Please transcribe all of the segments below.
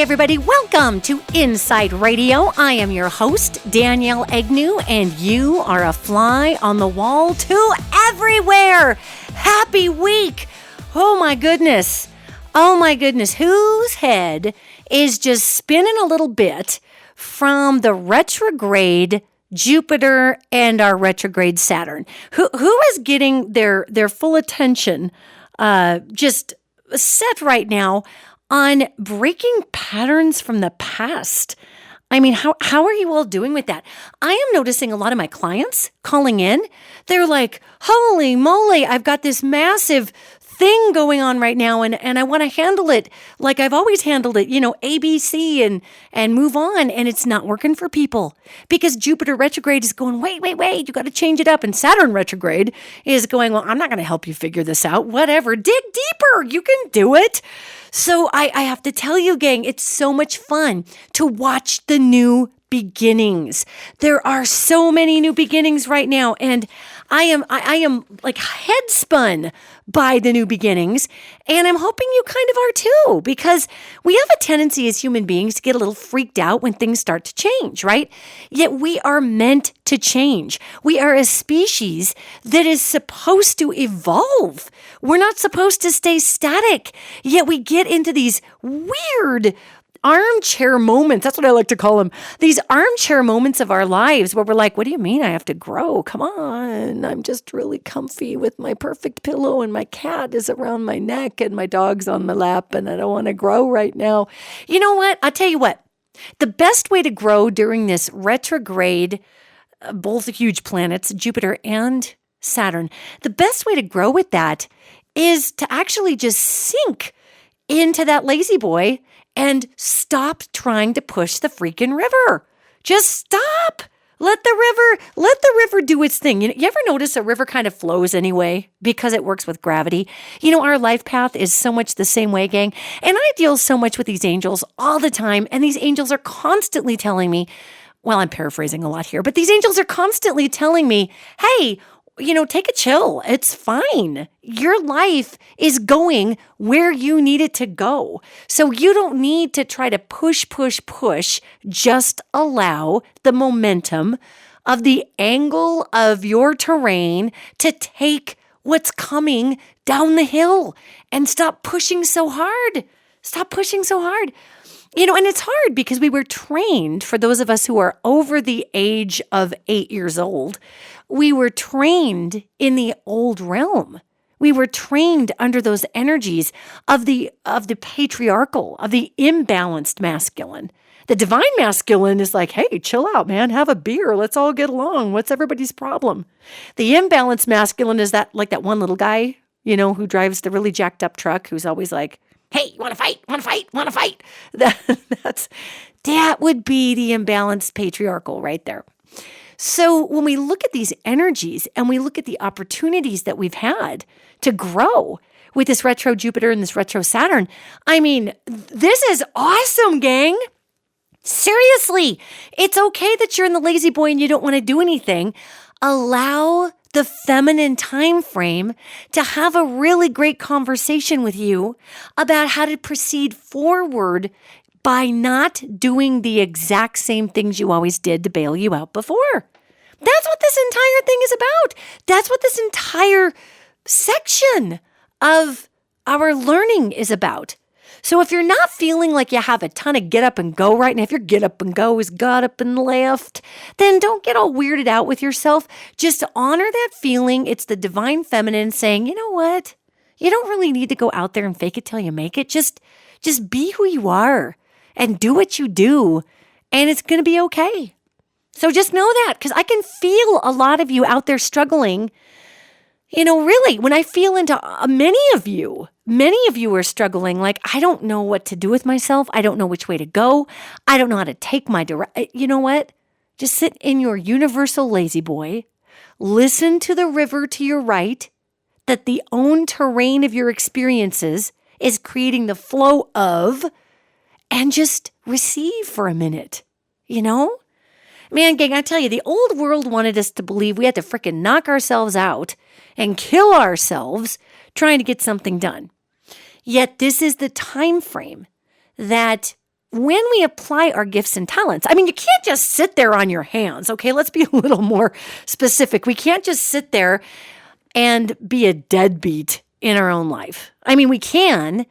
everybody. Welcome to InPsightRadio. I am your host, Danielle Egnew, and you are a fly on the wall to everywhere. Happy week. Oh my goodness. Whose head is just spinning a little bit from the retrograde Jupiter and our retrograde Saturn? Who is getting their full attention just set right now on breaking patterns from the past? I mean, how are you all doing with that? I am noticing a lot of my clients calling in. They're like, holy moly, I've got this massive thing going on right now, and I want to handle it like I've always handled it, ABC and move on, and it's not working for people because Jupiter retrograde is going, wait, you got to change it up, and Saturn retrograde is going, well, I'm not going to help you figure this out, whatever, dig deeper, you can do it. So I have to tell you, gang, it's so much fun to watch the new beginnings. There are so many new beginnings right now, and I am like head spun by the new beginnings, and I'm hoping you kind of are too, because we have a tendency as human beings to get a little freaked out when things start to change, right? Yet we are meant to change. We are a species that is supposed to evolve. We're not supposed to stay static, yet we get into these weird armchair moments. That's what I like to call them. These armchair moments of our lives where we're like, what do you mean I have to grow? Come on. I'm just really comfy with my perfect pillow and my cat is around my neck and my dog's on my lap and I don't want to grow right now. You know what? I'll tell you what. The best way to grow during this retrograde, both huge planets, Jupiter and Saturn, the best way to grow with that is to actually just sink into that lazy boy and stop trying to push the freaking river. Just stop. Let the river do its thing. You ever notice a river kind of flows anyway because it works with gravity? Our life path is so much the same way, gang. And I deal so much with these angels all the time. And these angels are constantly telling me, well, I'm paraphrasing a lot here, but these angels are constantly telling me, hey, take a chill. It's fine. Your life is going where you need it to go. So you don't need to try to push. Just allow the momentum of the angle of your terrain to take what's coming down the hill and stop pushing so hard. And it's hard because we were trained, for those of us who are over the age of 8 years old, we were trained in the old realm. We were trained under those energies of the patriarchal, of the imbalanced masculine. The divine masculine is like, hey, chill out, man. Have a beer. Let's all get along. What's everybody's problem? The imbalanced masculine is that one little guy, who drives the really jacked up truck who's always like, hey, you want to fight? That would be the imbalanced patriarchal right there. So when we look at these energies and we look at the opportunities that we've had to grow with this retro Jupiter and this retro Saturn, I mean, this is awesome, gang. Seriously, it's okay that you're in the lazy boy and you don't want to do anything. Allow the feminine time frame to have a really great conversation with you about how to proceed forward by not doing the exact same things you always did to bail you out before. That's what this entire thing is about. That's what this entire section of our learning is about. So if you're not feeling like you have a ton of get up and go right now, if your get up and go is got up and left, then don't get all weirded out with yourself. Just honor that feeling. It's the divine feminine saying, you know what? You don't really need to go out there and fake it till you make it. Just be who you are and do what you do, and it's going to be okay. So just know that, because I can feel a lot of you out there struggling. Really, when I feel into many of you are struggling, like, I don't know what to do with myself. I don't know which way to go. I don't know how to take my You know what? Just sit in your universal lazy boy. Listen to the river to your right, that the own terrain of your experiences is creating the flow of, and just receive for a minute, Man, gang, I tell you, the old world wanted us to believe we had to freaking knock ourselves out and kill ourselves trying to get something done. Yet this is the time frame that when we apply our gifts and talents, I mean, you can't just sit there on your hands, okay? Let's be a little more specific. We can't just sit there and be a deadbeat in our own life. I mean, we can,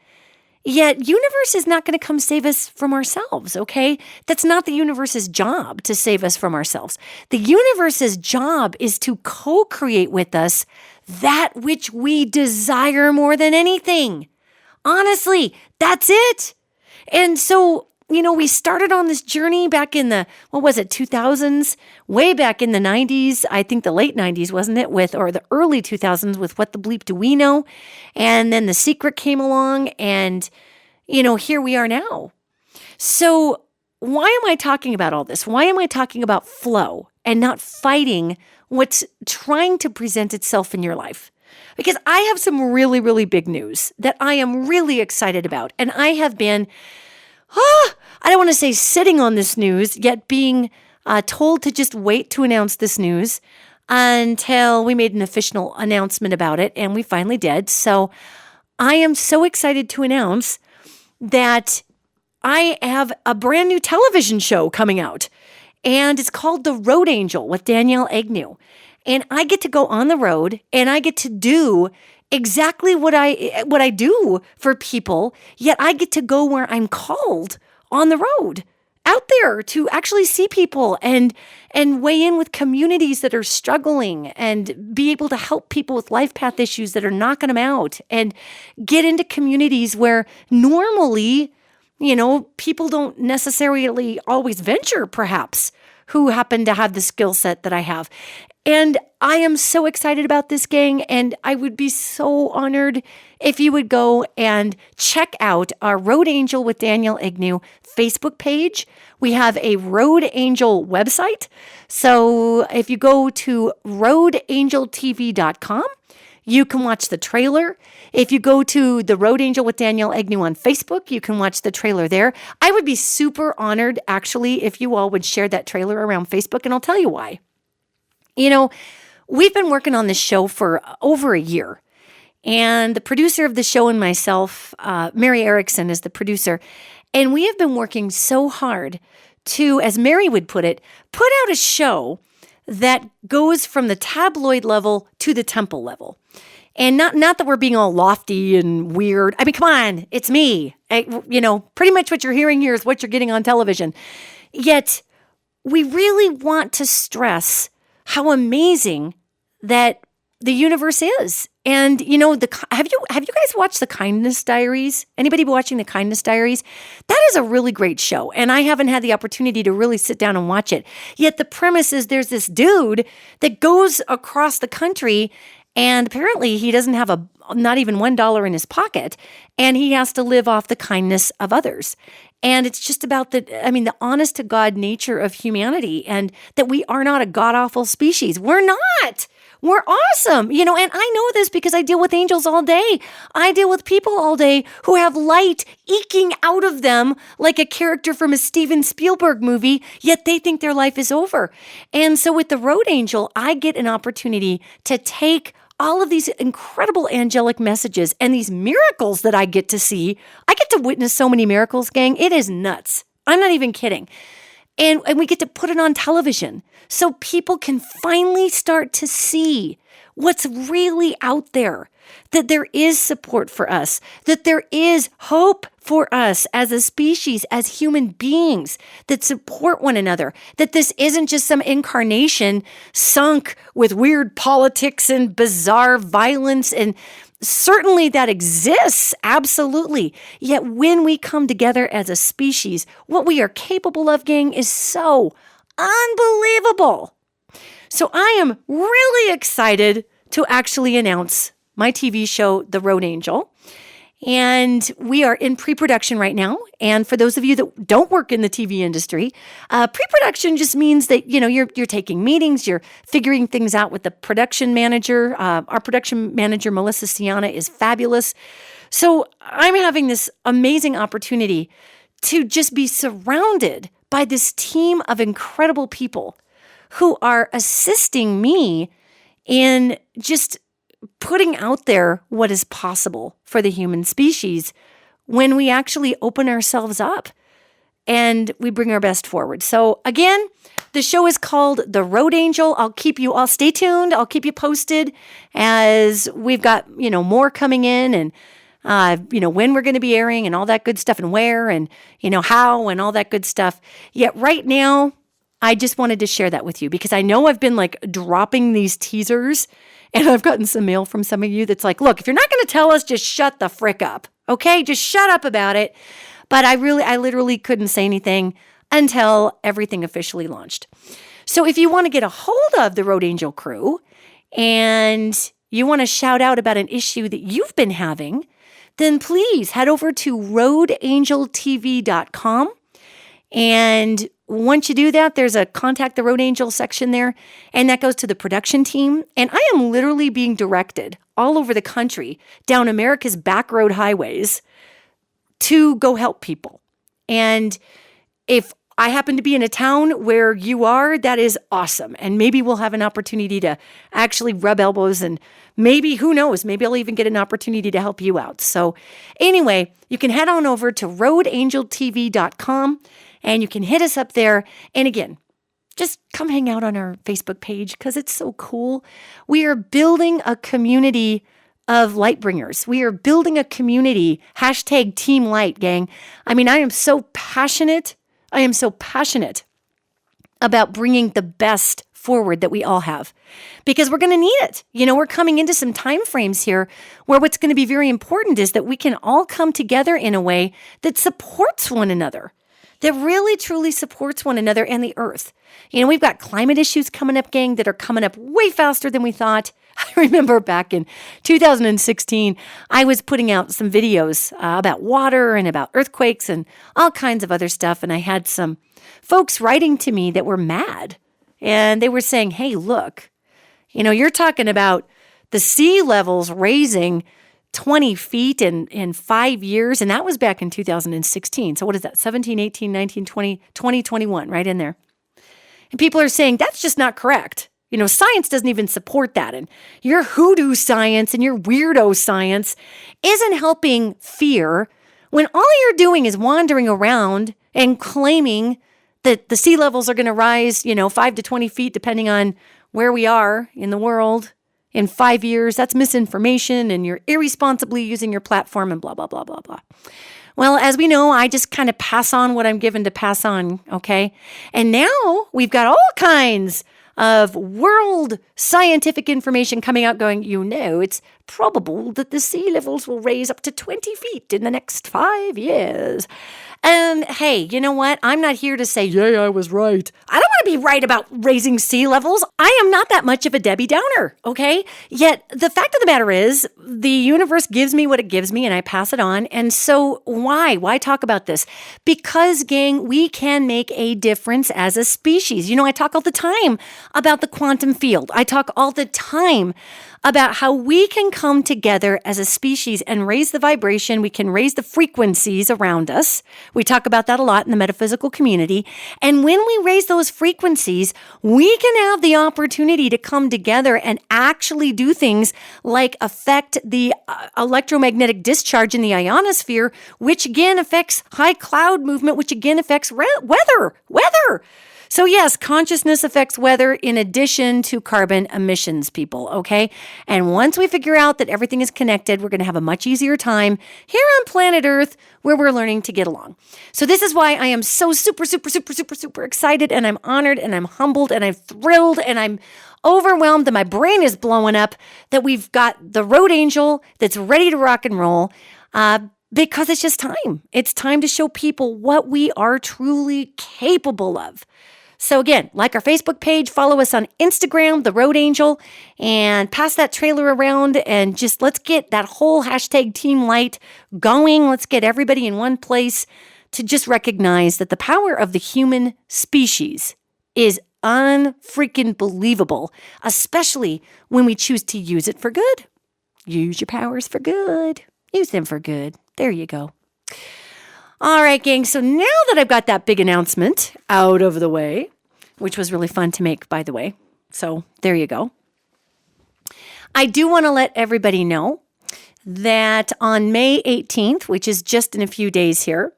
yet universe is not going to come save us from ourselves, okay? That's not the universe's job to save us from ourselves. The universe's job is to co-create with us that which we desire more than anything. Honestly, that's it. And so, we started on this journey back in the, 2000s, way back in the 90s, I think the late 90s, wasn't it? Or the early 2000s with What the Bleep Do We Know? And then The Secret came along and, here we are now. So why am I talking about all this? Why am I talking about flow and not fighting what's trying to present itself in your life? Because I have some really, really big news that I am really excited about. And I have been, I don't want to say sitting on this news, yet being told to just wait to announce this news until we made an official announcement about it. And we finally did. So I am so excited to announce that I have a brand new television show coming out. And it's called The Road Angel with Danielle Egnew. And I get to go on the road and I get to do exactly what I do for people, yet I get to go where I'm called on the road, out there to actually see people and weigh in with communities that are struggling and be able to help people with life path issues that are knocking them out and get into communities where normally, people don't necessarily always venture, perhaps, who happen to have the skill set that I have. And I am so excited about this, gang, and I would be so honored if you would go and check out our Road Angel with Danielle Egnew Facebook page. We have a Road Angel website. So if you go to roadangeltv.com, you can watch the trailer. If you go to the Road Angel with Danielle Egnew on Facebook, you can watch the trailer there. I would be super honored, actually, if you all would share that trailer around Facebook, and I'll tell you why. We've been working on this show for over a year, and the producer of the show and myself, Mary Erickson, is the producer, and we have been working so hard to, as Mary would put it, put out a show that goes from the tabloid level to the temple level. And not that we're being all lofty and weird. I mean, come on, it's me. Pretty much what you're hearing here is what you're getting on television. Yet, we really want to stress how amazing that the universe is. And, have you guys watched The Kindness Diaries? Anybody watching The Kindness Diaries? That is a really great show. And I haven't had the opportunity to really sit down and watch it. Yet the premise is there's this dude that goes across the country, and apparently he doesn't have not even $1 in his pocket, and he has to live off the kindness of others. And it's just about the honest to God nature of humanity, and that we are not a god-awful species. We're not. We're awesome. And I know this because I deal with angels all day. I deal with people all day who have light eking out of them like a character from a Steven Spielberg movie, yet they think their life is over. And so with the Road Angel, I get an opportunity to take all of these incredible angelic messages and these miracles that I get to see. I get to witness so many miracles, gang. It is nuts. I'm not even kidding. And we get to put it on television so people can finally start to see what's really out there, that there is support for us, that there is hope for us as a species, as human beings that support one another, that this isn't just some incarnation sunk with weird politics and bizarre violence, and certainly that exists, absolutely. Yet when we come together as a species, what we are capable of, gang, is so unbelievable. So I am really excited to actually announce my TV show, The Road Angel. And we are in pre-production right now. And for those of you that don't work in the TV industry, pre-production just means that, you're taking meetings, you're figuring things out with the production manager. Our production manager, Melissa Siana, is fabulous. So I'm having this amazing opportunity to just be surrounded by this team of incredible people who are assisting me in just putting out there what is possible for the human species when we actually open ourselves up and we bring our best forward. So again, the show is called The Road Angel. I'll stay tuned. I'll keep you posted as we've got, more coming in and, when we're going to be airing and all that good stuff and where and, how and all that good stuff. Yet right now, I just wanted to share that with you because I know I've been like dropping these teasers and I've gotten some mail from some of you that's like, look, if you're not going to tell us, just shut the frick up. Okay. Just shut up about it. But I literally couldn't say anything until everything officially launched. So if you want to get a hold of the Road Angel crew and you want to shout out about an issue that you've been having, then please head over to roadangeltv.com. And once you do that, there's a Contact the Road Angel section there, and that goes to the production team. And I am literally being directed all over the country down America's back road highways to go help people. And if I happen to be in a town where you are, that is awesome. And maybe we'll have an opportunity to actually rub elbows and maybe, who knows, maybe I'll even get an opportunity to help you out. So anyway, you can head on over to roadangeltv.com and you can hit us up there. And again, just come hang out on our Facebook page because it's so cool. We are building a community of light bringers. We are building a community, #Team Light, gang. I mean, I am so passionate about bringing the best forward that we all have because we're going to need it. We're coming into some time frames here where what's going to be very important is that we can all come together in a way that supports one another, that really, truly supports one another and the earth. We've got climate issues coming up, gang, that are coming up way faster than we thought. I remember back in 2016, I was putting out some videos about water and about earthquakes and all kinds of other stuff. And I had some folks writing to me that were mad. And they were saying, hey, look, you're talking about the sea levels raising 20 feet in 5 years. And that was back in 2016. So what is that? 17, 18, 19, 20, 21, right in there. And people are saying that's just not correct. Science doesn't even support that. And your hoodoo science and your weirdo science isn't helping fear when all you're doing is wandering around and claiming that the sea levels are going to rise, 5 to 20 feet, depending on where we are in the world in 5 years. That's misinformation and you're irresponsibly using your platform and blah, blah, blah, blah, blah. Well, as we know, I just kind of pass on what I'm given to pass on, okay? And now we've got all kinds of world scientific information coming out going, it's probable that the sea levels will raise up to 20 feet in the next 5 years. And hey, you know what? I'm not here to say, yay, I was right. I don't want to be right about raising sea levels. I am not that much of a Debbie Downer, okay? Yet the fact of the matter is the universe gives me what it gives me and I pass it on. And so why? Why talk about this? Because, gang, we can make a difference as a species. I talk all the time about the quantum field. I talk all the time about how we can come together as a species and raise the vibration. We can raise the frequencies around us. We talk about that a lot in the metaphysical community. And when we raise those frequencies, we can have the opportunity to come together and actually do things like affect the electromagnetic discharge in the ionosphere, which again affects high cloud movement, which again affects weather. So yes, consciousness affects weather in addition to carbon emissions, people, okay? And once we figure out that everything is connected, we're going to have a much easier time here on planet Earth where we're learning to get along. So this is why I am so super, super, super, super, super excited, and I'm honored, and I'm humbled, and I'm thrilled, and I'm overwhelmed, and my brain is blowing up that we've got the Road Angel that's ready to rock and roll, because it's just time. It's time to show people what we are truly capable of. So again, like our Facebook page, follow us on Instagram, The Road Angel, and pass that trailer around and just let's get that whole #Team Light going. Let's get everybody in one place to just recognize that the power of the human species is unfreaking believable, especially when we choose to use it for good. Use your powers for good. Use them for good. There you go. All right, gang. So now that I've got that big announcement out of the way, which was really fun to make, by the way. So there you go. I do want to let everybody know that on May 18th, which is just in a few days here,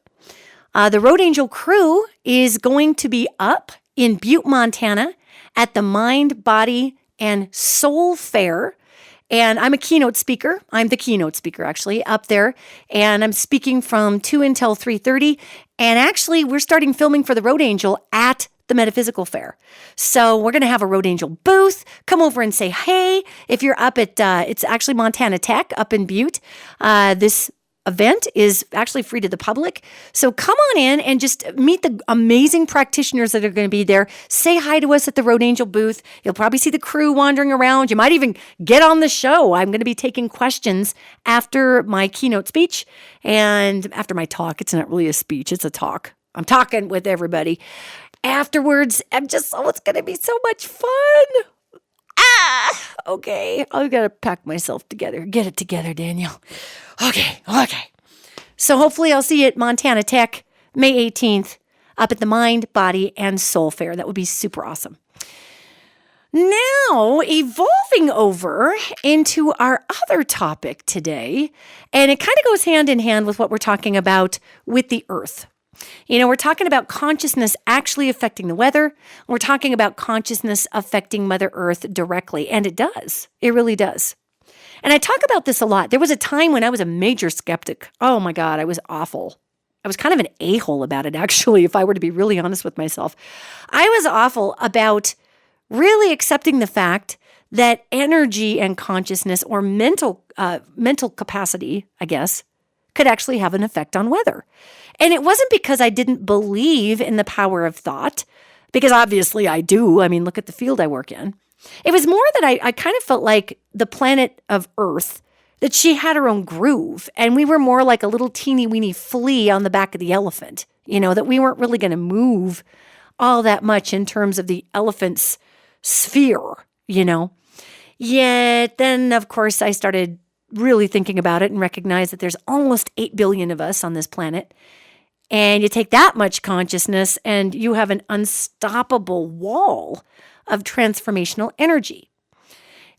The Road Angel crew is going to be up in Butte, Montana at the Mind, Body, and Soul Fair. And I'm a keynote speaker. I'm the keynote speaker, actually, up there. And I'm speaking from 2 until 3:30. And actually, we're starting filming for the Road Angel at the Metaphysical Fair. So we're going to have a Road Angel booth. Come over and say, hey, if you're up at, it's actually Montana Tech up in Butte. This event is actually free to the public. So come on in and just meet the amazing practitioners that are going to be there. Say hi to us at the Road Angel booth. You'll probably see the crew wandering around. You might even get on the show. I'm going to be taking questions after my keynote speech and after my talk. It's not really a speech, it's a talk. I'm talking with everybody. Afterwards, it's going to be so much fun. Okay. I've got to pack myself together. Get it together, Danielle. Okay. So hopefully I'll see you at Montana Tech, May 18th, up at the Mind, Body, and Soul Fair. That would be super awesome. Now, evolving over into our other topic today, and it kind of goes hand in hand with what we're talking about with the Earth. You know, we're talking about consciousness actually affecting the weather. We're talking about consciousness affecting Mother Earth directly, and it does. It really does. And I talk about this a lot. There was a time when I was a major skeptic. Oh my God, I was awful. I was kind of an a-hole about it, actually, if I were to be really honest with myself. I was awful about really accepting the fact that energy and consciousness or mental capacity, I guess, could actually have an effect on weather. And it wasn't because I didn't believe in the power of thought, because obviously I do. I mean, look at the field I work in. It was more that I kind of felt like the planet of Earth, that she had her own groove, and we were more like a little teeny weeny flea on the back of the elephant, you know, that we weren't really going to move all that much in terms of the elephant's sphere, you know. Yet then, of course, I started really thinking about it and recognize that there's almost 8 billion of us on this planet. And you take that much consciousness and you have an unstoppable wall of transformational energy.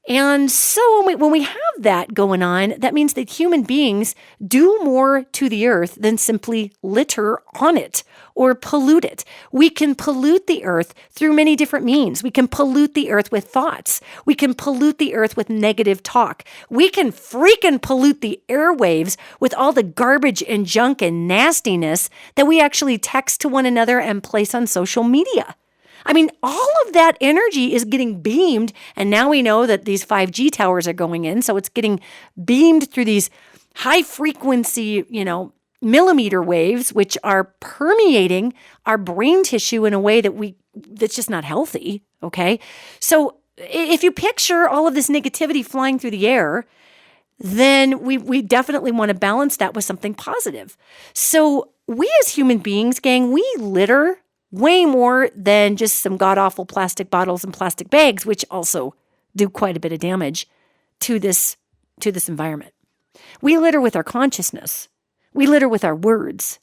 And so when we have that going on, that means that human beings do more to the earth than simply litter on it or pollute it. We can pollute the earth through many different means. We can pollute the earth with thoughts. We can pollute the earth with negative talk. We can freaking pollute the airwaves with all the garbage and junk and nastiness that we actually text to one another and place on social media. I mean, all of that energy is getting beamed, and now we know that these 5G towers are going in, so it's getting beamed through these high-frequency, millimeter waves, which are permeating our brain tissue in a way that's just not healthy, okay? So if you picture all of this negativity flying through the air, then we definitely want to balance that with something positive. So we as human beings, gang, we litter way more than just some god-awful plastic bottles and plastic bags, which also do quite a bit of damage to this environment. We litter with our consciousness. We litter with our words.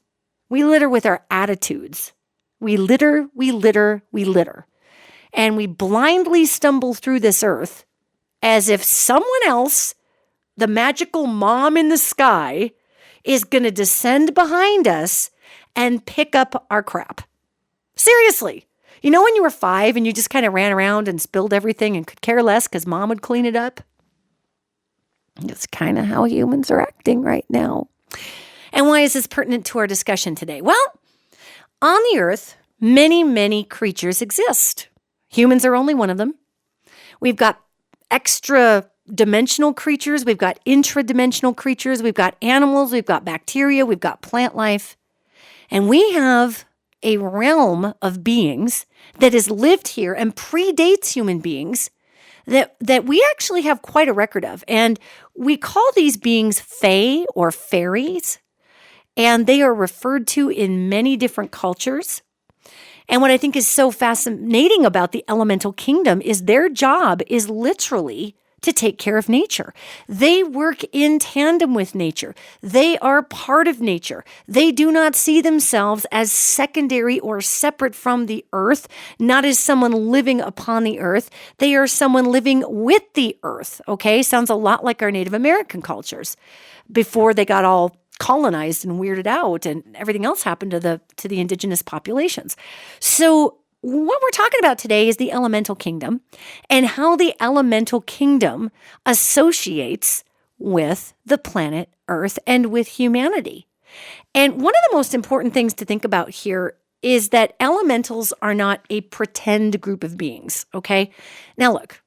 We litter with our attitudes. We litter. And we blindly stumble through this earth as if someone else, the magical mom in the sky, is going to descend behind us and pick up our crap. Seriously. You know when you were 5 and you just kind of ran around and spilled everything and could care less because mom would clean it up? That's kind of how humans are acting right now. And why is this pertinent to our discussion today? Well, on the earth, many, many creatures exist. Humans are only one of them. We've got extra dimensional creatures. We've got intradimensional creatures. We've got animals. We've got bacteria. We've got plant life. And we have a realm of beings that has lived here and predates human beings that we actually have quite a record of. And we call these beings Fey or Fairies, and they are referred to in many different cultures. And what I think is so fascinating about the elemental kingdom is their job is literally to take care of nature. They work in tandem with nature. They are part of nature. They do not see themselves as secondary or separate from the earth, not as someone living upon the earth. They are someone living with the earth, okay? Sounds a lot like our Native American cultures before they got all colonized and weirded out, and everything else happened to the indigenous populations. So what we're talking about today is the elemental kingdom and how the elemental kingdom associates with the planet Earth and with humanity. And one of the most important things to think about here is that elementals are not a pretend group of beings, okay? Now look,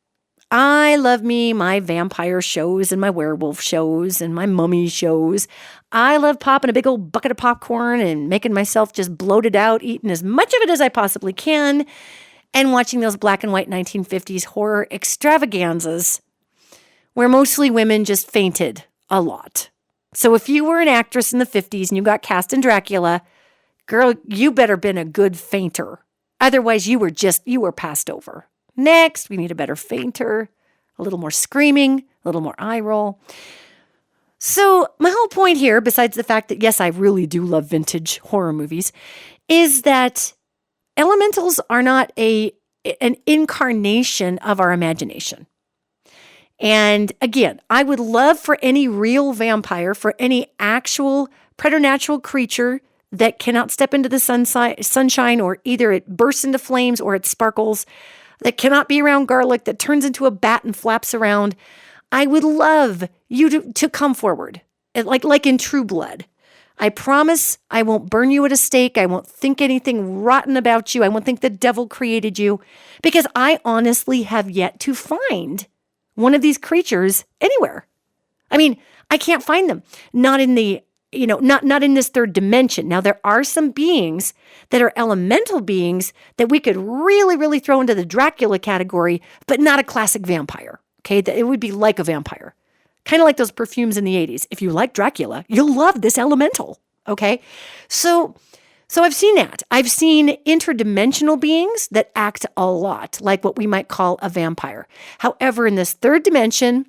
I love me my vampire shows and my werewolf shows and my mummy shows. I love popping a big old bucket of popcorn and making myself just bloated out, eating as much of it as I possibly can, and watching those black and white 1950s horror extravaganzas where mostly women just fainted a lot. So if you were an actress in the 50s and you got cast in Dracula, girl, you better been a good fainter. Otherwise, you were passed over. Next, we need a better fainter, a little more screaming, a little more eye roll. So my whole point here, besides the fact that, yes, I really do love vintage horror movies, is that elementals are not an incarnation of our imagination. And again, I would love for any real vampire, for any actual preternatural creature that cannot step into the sunshine, or either it bursts into flames or it sparkles, that cannot be around garlic, that turns into a bat and flaps around. I would love you to come forward, like in True Blood. I promise I won't burn you at a stake. I won't think anything rotten about you. I won't think the devil created you, because I honestly have yet to find one of these creatures anywhere. I mean, I can't find them. Not in the not in this third dimension. Now, there are some beings that are elemental beings that we could really, really throw into the Dracula category, but not a classic vampire, okay? That it would be like a vampire, kind of like those perfumes in the 80s. If you like Dracula, you'll love this elemental, okay? So I've seen that. I've seen interdimensional beings that act a lot like what we might call a vampire. However, in this third dimension,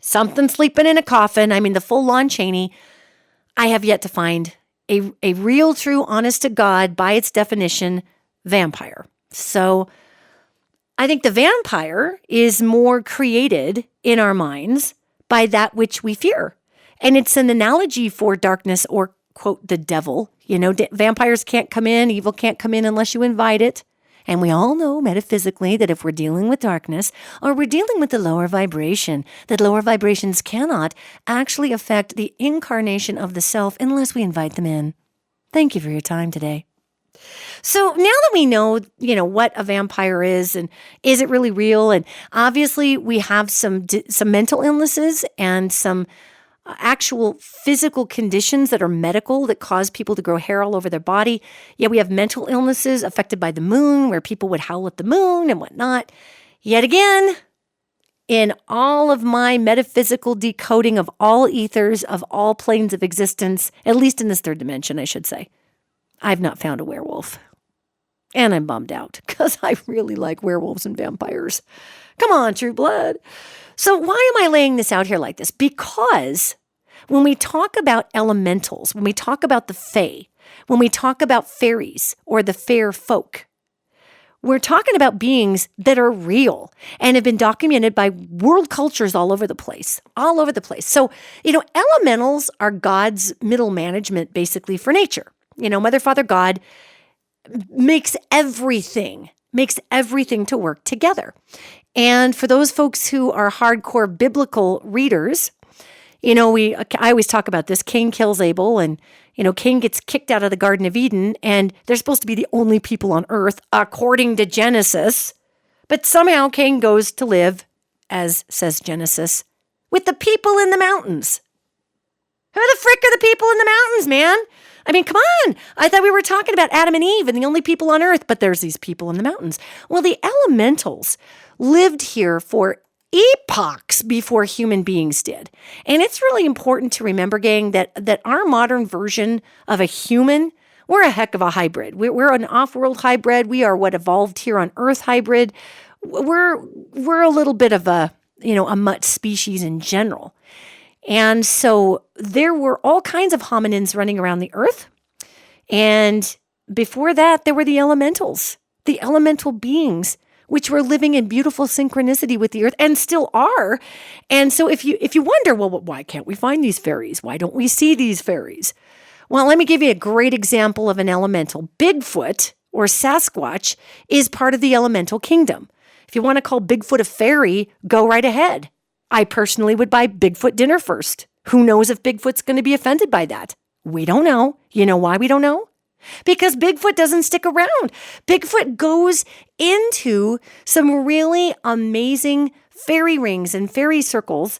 something sleeping in a coffin, I mean, the full Lon Chaney, I have yet to find a real, true, honest to God, by its definition, vampire. So I think the vampire is more created in our minds by that which we fear. And it's an analogy for darkness, or, quote, the devil. Vampires can't come in, evil can't come in unless you invite it. And we all know metaphysically that if we're dealing with darkness, or we're dealing with the lower vibration, that lower vibrations cannot actually affect the incarnation of the self unless we invite them in. Thank you for your time today. So now that we know, what a vampire is, and is it really real? And obviously we have some mental illnesses and some actual physical conditions that are medical that cause people to grow hair all over their body. Yeah, we have mental illnesses affected by the moon, where people would howl at the moon and whatnot. Yet again, in all of my metaphysical decoding of all ethers, of all planes of existence, at least in this third dimension, I should say, I've not found a werewolf. And I'm bummed out, because I really like werewolves and vampires. Come on, True Blood. So why am I laying this out here like this? Because when we talk about elementals, when we talk about the Fey, when we talk about fairies or the fair folk, we're talking about beings that are real and have been documented by world cultures all over the place. So, elementals are God's middle management basically for nature. Mother, Father, God makes everything to work together. And for those folks who are hardcore biblical readers, I always talk about this. Cain kills Abel, and, Cain gets kicked out of the Garden of Eden, and they're supposed to be the only people on earth, according to Genesis. But somehow Cain goes to live, as says Genesis, with the people in the mountains. Who the frick are the people in the mountains, man? I mean, come on. I thought we were talking about Adam and Eve and the only people on earth, but there's these people in the mountains. Well, the elementals lived here for epochs before human beings did. And it's really important to remember, gang, that our modern version of a human, we're a heck of a hybrid. We're an off-world hybrid. We are what evolved here on Earth hybrid. We're a little bit of a mutt species in general. And so there were all kinds of hominins running around the earth. And before that, there were the elementals, the elemental beings, which were living in beautiful synchronicity with the earth and still are. And so if you wonder, well, why can't we find these fairies? Why don't we see these fairies? Well, let me give you a great example of an elemental. Bigfoot or Sasquatch is part of the elemental kingdom. If you want to call Bigfoot a fairy, go right ahead. I personally would buy Bigfoot dinner first. Who knows if Bigfoot's going to be offended by that? We don't know. You know why we don't know? Because Bigfoot doesn't stick around. Bigfoot goes into some really amazing fairy rings and fairy circles,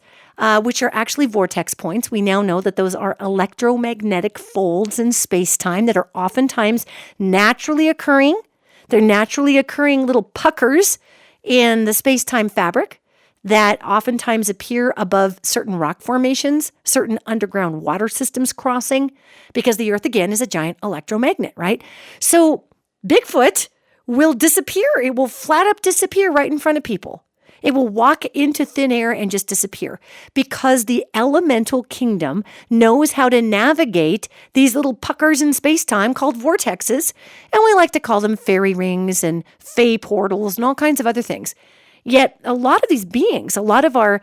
which are actually vortex points. We now know that those are electromagnetic folds in space-time that are oftentimes naturally occurring. They're naturally occurring little puckers in the space-time fabric that oftentimes appear above certain rock formations, certain underground water systems crossing, because the Earth, again, is a giant electromagnet, right? So Bigfoot will disappear. It will flat up disappear right in front of people. It will walk into thin air and just disappear because the elemental kingdom knows how to navigate these little puckers in space-time called vortexes, and we like to call them fairy rings and fey portals and all kinds of other things. Yet a lot of these beings, a lot of our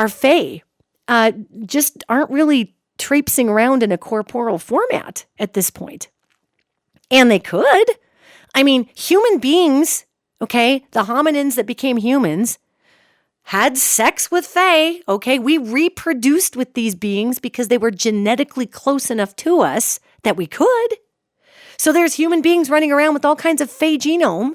fae, just aren't really traipsing around in a corporeal format at this point. And they could. I mean, human beings, okay, the hominins that became humans, had sex with fae, okay? We reproduced with these beings because they were genetically close enough to us that we could. So there's human beings running around with all kinds of fae genome.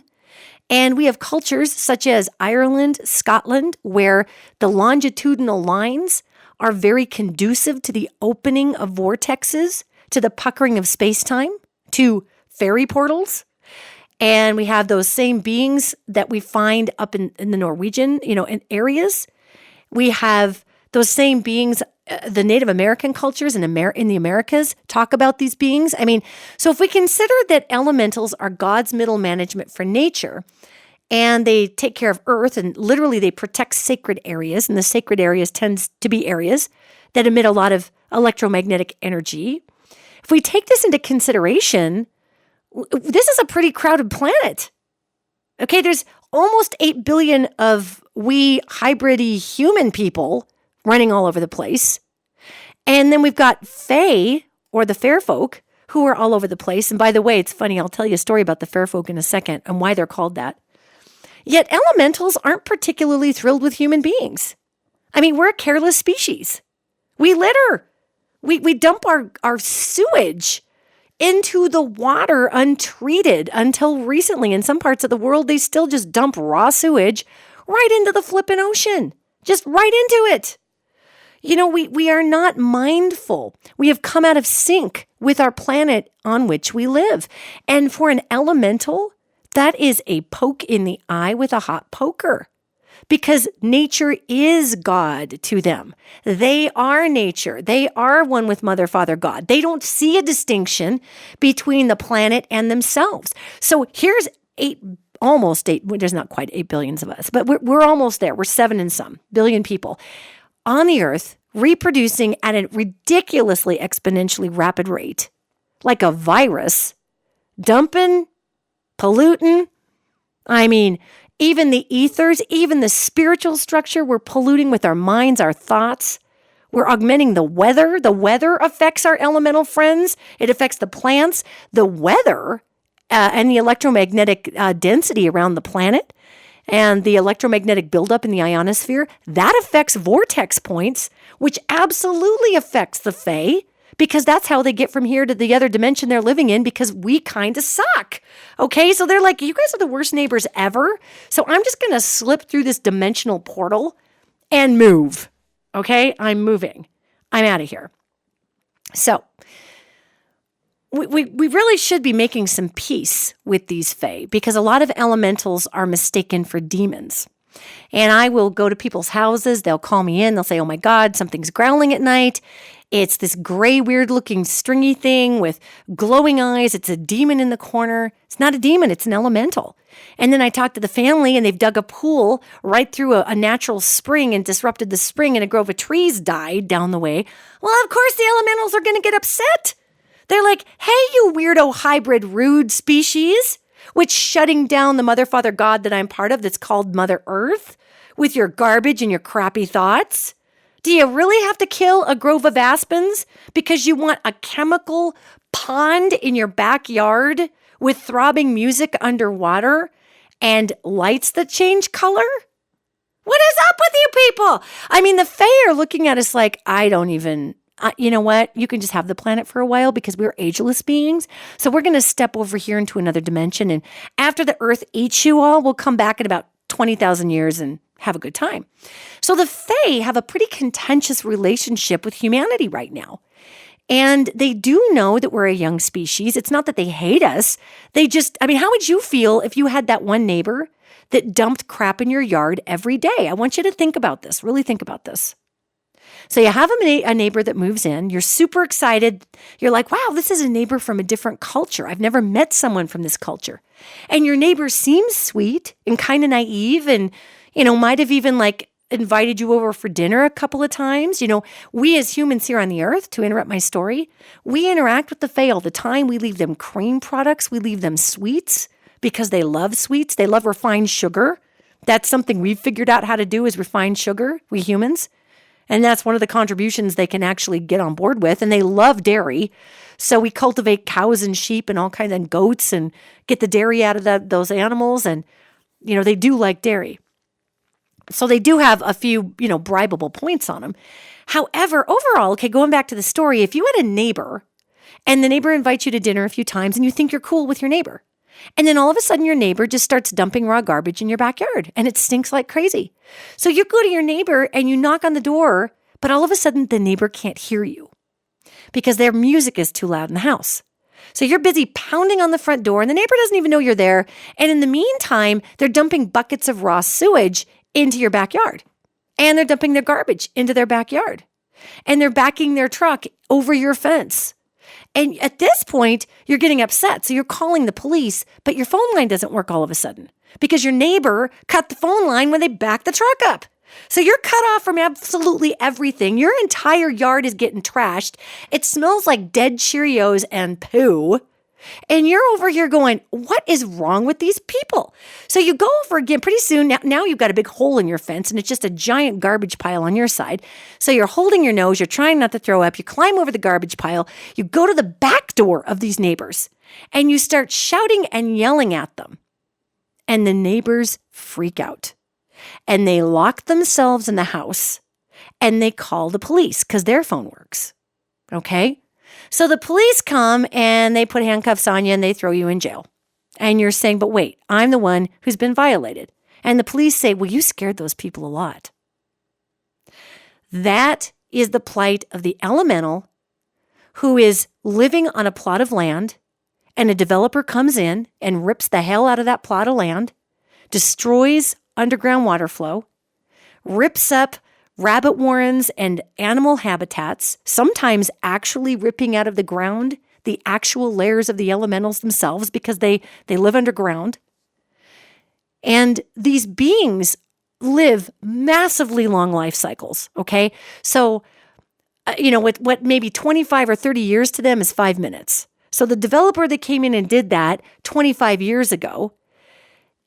And we have cultures such as Ireland, Scotland, where the longitudinal lines are very conducive to the opening of vortexes, to the puckering of space-time, to fairy portals. And we have those same beings that we find up in the Norwegian, in areas. We have those same beings, the Native American cultures in the Americas talk about these beings. I mean, so if we consider that elementals are God's middle management for nature, and they take care of earth, and literally they protect sacred areas, and the sacred areas tends to be areas that emit a lot of electromagnetic energy. If we take this into consideration, this is a pretty crowded planet. Okay, there's almost 8 billion of we hybrid-y human people running all over the place. And then we've got fae, or the fair folk, who are all over the place. And by the way, it's funny, I'll tell you a story about the fair folk in a second and why they're called that. Yet elementals aren't particularly thrilled with human beings. I mean, we're a careless species. We litter. We dump our sewage into the water untreated until recently. In some parts of the world, they still just dump raw sewage right into the flippin' ocean. Just right into it. We are not mindful. We have come out of sync with our planet on which we live. And for an elemental, that is a poke in the eye with a hot poker. Because nature is God to them. They are nature. They are one with Mother, Father, God. They don't see a distinction between the planet and themselves. So here's almost 8, there's not quite 8 billions of us, but we're almost there. We're 7 and some billion people on the earth reproducing at a ridiculously exponentially rapid rate, like a virus, dumping, polluting. I mean, even the ethers, even the spiritual structure, we're polluting with our minds, our thoughts. We're augmenting the weather. The weather affects our elemental friends. It affects the plants, the weather, and the electromagnetic density around the planet, and the electromagnetic buildup in the ionosphere. That affects vortex points, which absolutely affects the fae, because that's how they get from here to the other dimension they're living in, because we kind of suck. Okay, so they're like, you guys are the worst neighbors ever. So I'm just going to slip through this dimensional portal and move. Okay, I'm moving. I'm out of here. So we really should be making some peace with these fae, because a lot of elementals are mistaken for demons. And I will go to people's houses. They'll call me in. They'll say, oh my God, something's growling at night. It's this gray, weird-looking stringy thing with glowing eyes. It's a demon in the corner. It's not a demon. It's an elemental. And then I talked to the family, and they've dug a pool right through a natural spring and disrupted the spring, and a grove of trees died down the way. Well, of course, the elementals are going to get upset. They're like, hey, you weirdo hybrid rude species. with shutting down the Mother, Father, God that I'm part of that's called Mother Earth with your garbage and your crappy thoughts? Do you really have to kill a grove of aspens because you want a chemical pond in your backyard with throbbing music underwater and lights that change color? What is up with you people? I mean, the Fae are looking at us like, I don't even, you know what? You can just have the planet for a while because we're ageless beings. So we're going to step over here into another dimension. And after the Earth eats you all, we'll come back in about 20,000 years and have a good time. So the Fae have a pretty contentious relationship with humanity right now. And they do know that we're a young species. It's not that they hate us. They just, I mean, how would you feel if you had that one neighbor that dumped crap in your yard every day? I want you to think about this, really think about this. So you have a neighbor that moves in. You're super excited. You're like, wow, this is a neighbor from a different culture. I've never met someone from this culture. And your neighbor seems sweet and kind of naive and, might have even like invited you over for dinner a couple of times. We as humans here on the earth, to interrupt my story, we interact with the Fae all the time. We leave them cream products. We leave them sweets because they love sweets. They love refined sugar. That's something we've figured out how to do is refined sugar, we humans. And that's one of the contributions they can actually get on board with. And they love dairy. So we cultivate cows and sheep and all kinds of goats and get the dairy out of those animals. And, they do like dairy. So they do have a few, bribable points on them. However, overall, going back to the story, if you had a neighbor and the neighbor invites you to dinner a few times and you think you're cool with your neighbor, and then all of a sudden your neighbor just starts dumping raw garbage in your backyard and it stinks like crazy. So you go to your neighbor and you knock on the door, but all of a sudden the neighbor can't hear you because their music is too loud in the house. So you're busy pounding on the front door and the neighbor doesn't even know you're there. And in the meantime, they're dumping buckets of raw sewage into your backyard. And they're dumping their garbage into their backyard. And they're backing their truck over your fence. And at this point, you're getting upset. So you're calling the police, but your phone line doesn't work all of a sudden because your neighbor cut the phone line when they backed the truck up. So you're cut off from absolutely everything. Your entire yard is getting trashed. It smells like dead Cheerios and poo. And you're over here going, what is wrong with these people? So you go over again pretty soon. Now you've got a big hole in your fence and it's just a giant garbage pile on your side. So you're holding your nose. You're trying not to throw up. You climb over the garbage pile. You go to the back door of these neighbors and you start shouting and yelling at them. And the neighbors freak out and they lock themselves in the house and they call the police because their phone works. Okay? So the police come and they put handcuffs on you and they throw you in jail. And you're saying, but wait, I'm the one who's been violated. And the police say, well, you scared those people a lot. That is the plight of the elemental who is living on a plot of land and a developer comes in and rips the hell out of that plot of land, destroys underground water flow, rips up rabbit warrens and animal habitats, sometimes actually ripping out of the ground the actual layers of the elementals themselves because they live underground. And these beings live massively long life cycles, okay? So, with what maybe 25 or 30 years to them is 5 minutes. So the developer that came in and did that 25 years ago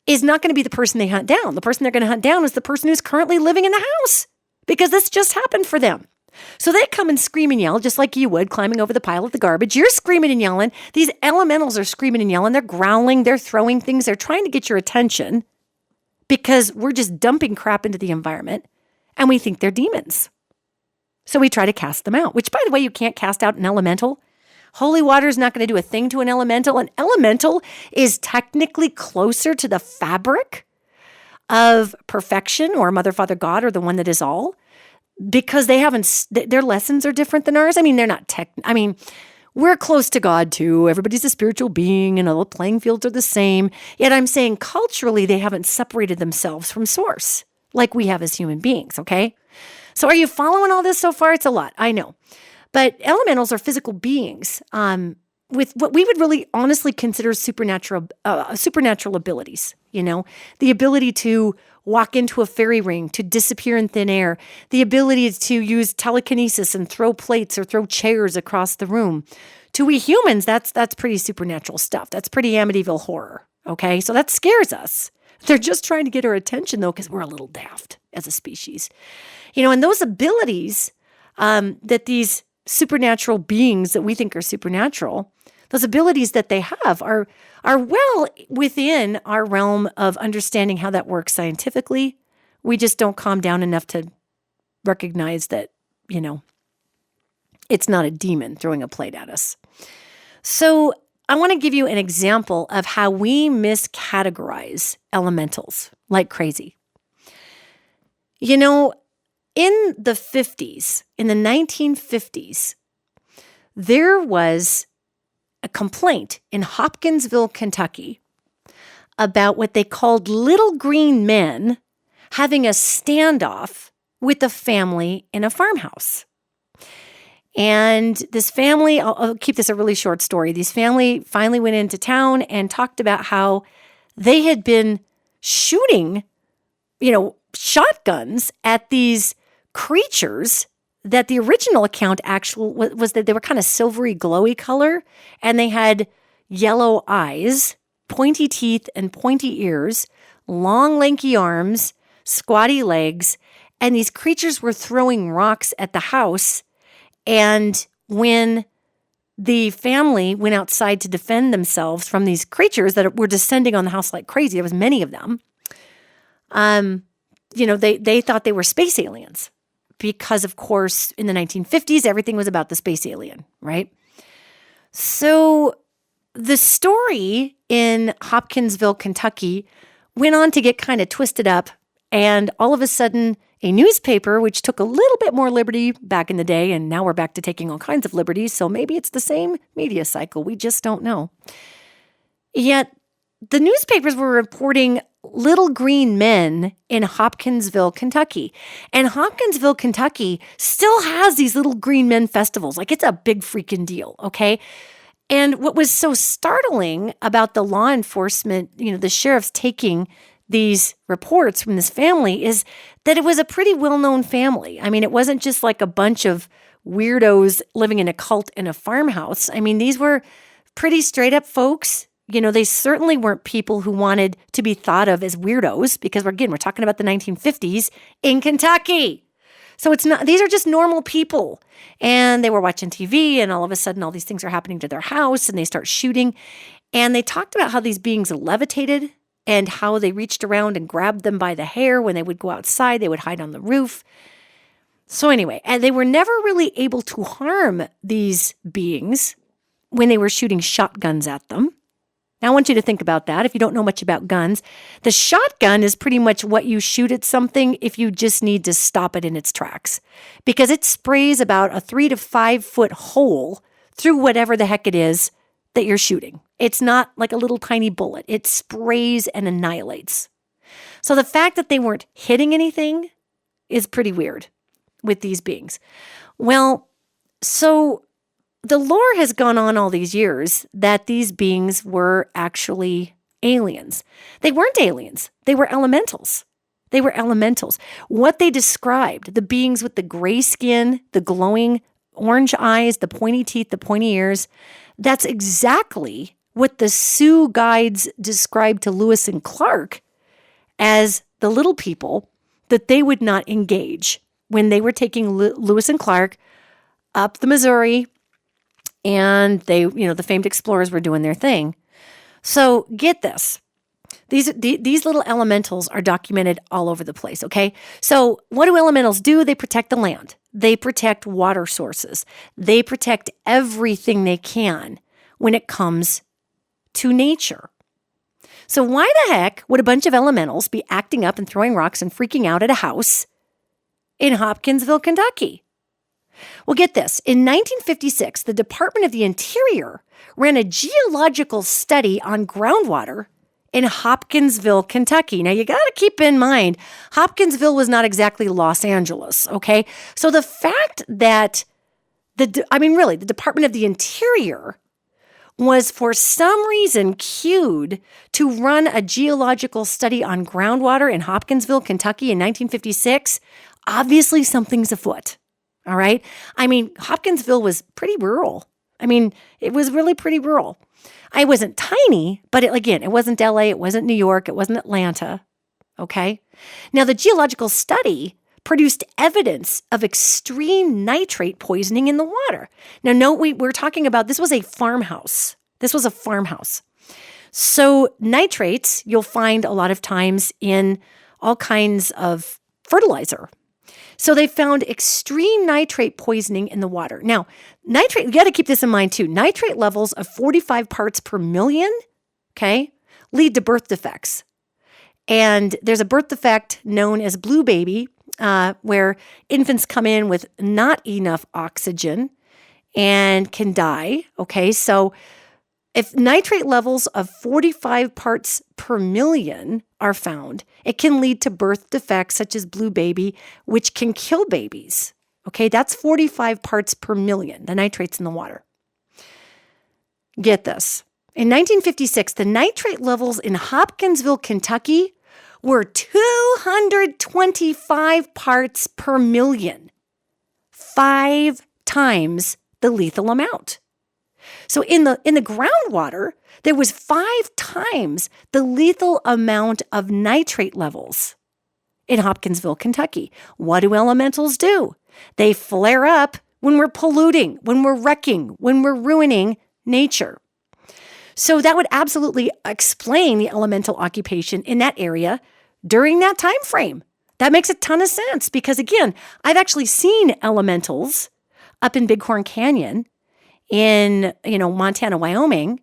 is not going to be the person they hunt down. The person they're going to hunt down is the person who's currently living in the house because this just happened for them. So they come and scream and yell just like you would, climbing over the pile of the garbage. You're screaming and yelling. These elementals are screaming and yelling. They're growling. They're throwing things. They're trying to get your attention because we're just dumping crap into the environment and we think they're demons. So we try to cast them out, which, by the way, you can't cast out an elemental. Holy water is not going to do a thing to an elemental. An elemental is technically closer to the fabric of perfection or Mother, Father, God, or the one that is all, because their lessons are different than ours. I mean, they're not we're close to God too. Everybody's a spiritual being and all the playing fields are the same. Yet I'm saying culturally, they haven't separated themselves from source like we have as human beings, okay? So are you following all this so far? It's a lot, I know. But elementals are physical beings with what we would really honestly consider supernatural abilities, the ability to walk into a fairy ring, to disappear in thin air, the ability to use telekinesis and throw plates or throw chairs across the room. To we humans, that's pretty supernatural stuff. That's pretty Amityville horror, Okay, so that scares us. They're just trying to get our attention, though, because we're a little daft as a species. And those abilities that these supernatural beings that we think are supernatural, those abilities that they have are well within our realm of understanding how that works scientifically. We just don't calm down enough to recognize that, it's not a demon throwing a plate at us. So I want to give you an example of how we miscategorize elementals like crazy. In the 50s, in the 1950s, there was a complaint in Hopkinsville, Kentucky, about what they called little green men having a standoff with a family in a farmhouse. And this family, I'll keep this a really short story. This family finally went into town and talked about how they had been shooting, shotguns at these creatures that the original account actually was that they were kind of silvery, glowy color, and they had yellow eyes, pointy teeth and pointy ears, long, lanky arms, squatty legs, and these creatures were throwing rocks at the house. And when the family went outside to defend themselves from these creatures that were descending on the house like crazy, there was many of them, they thought they were space aliens because, of course, in the 1950s, everything was about the space alien, right? So the story in Hopkinsville, Kentucky, went on to get kind of twisted up, and all of a sudden, a newspaper, which took a little bit more liberty back in the day, and now we're back to taking all kinds of liberties, so maybe it's the same media cycle. We just don't know. Yet, the newspapers were reporting little green men in Hopkinsville, Kentucky. And Hopkinsville, Kentucky still has these little green men festivals. Like, it's a big freaking deal, okay? And what was so startling about the law enforcement, the sheriffs taking these reports from this family is that it was a pretty well-known family. I mean, it wasn't just like a bunch of weirdos living in a cult in a farmhouse. I mean, these were pretty straight-up folks. They certainly weren't people who wanted to be thought of as weirdos because, we're talking about the 1950s in Kentucky. So these are just normal people. And they were watching TV, and all of a sudden all these things are happening to their house, and they start shooting. And they talked about how these beings levitated and how they reached around and grabbed them by the hair when they would go outside. They would hide on the roof. So anyway, and they were never really able to harm these beings when they were shooting shotguns at them. Now, I want you to think about that. If you don't know much about guns, the shotgun is pretty much what you shoot at something if you just need to stop it in its tracks, because it sprays about a 3 to 5 foot hole through whatever the heck it is that you're shooting. It's not like a little tiny bullet. It sprays and annihilates. So the fact that they weren't hitting anything is pretty weird with these beings. Well, so the lore has gone on all these years that these beings were actually aliens. They weren't aliens. They were elementals. They were elementals. What they described, the beings with the gray skin, the glowing orange eyes, the pointy teeth, the pointy ears, that's exactly what the Sioux guides described to Lewis and Clark as the little people that they would not engage when they were taking Lewis and Clark up the Missouri, and they, the famed explorers were doing their thing. So get this. These little elementals are documented all over the place, okay? So what do elementals do? They protect the land. They protect water sources. They protect everything they can when it comes to nature. So why the heck would a bunch of elementals be acting up and throwing rocks and freaking out at a house in Hopkinsville, Kentucky? Well, get this. In 1956, the Department of the Interior ran a geological study on groundwater in Hopkinsville, Kentucky. Now, you got to keep in mind, Hopkinsville was not exactly Los Angeles, okay? So the fact that the Department of the Interior was for some reason cued to run a geological study on groundwater in Hopkinsville, Kentucky in 1956, obviously something's afoot, all right? I mean, Hopkinsville was pretty rural. I mean, it was really pretty rural. I wasn't tiny, but it wasn't LA, it wasn't New York, it wasn't Atlanta. Okay. Now, the geological study produced evidence of extreme nitrate poisoning in the water. Now, note we're talking about this was a farmhouse. So nitrates you'll find a lot of times in all kinds of fertilizer. So they found extreme nitrate poisoning in the water. Now, nitrate, you got to keep this in mind too. Nitrate levels of 45 parts per million, okay, lead to birth defects. And there's a birth defect known as blue baby, where infants come in with not enough oxygen and can die. Okay, so if nitrate levels of 45 parts per million are found, it can lead to birth defects such as blue baby, which can kill babies. Okay, that's 45 parts per million, the nitrates in the water. Get this. In 1956, the nitrate levels in Hopkinsville, Kentucky were 225 parts per million, 5 times the lethal amount. So in the groundwater, there was 5 times the lethal amount of nitrate levels in Hopkinsville, Kentucky. What do elementals do? They flare up when we're polluting, when we're wrecking, when we're ruining nature. So that would absolutely explain the elemental occupation in that area during that time frame. That makes a ton of sense because, again, I've actually seen elementals up in Bighorn Canyon in, Montana, Wyoming,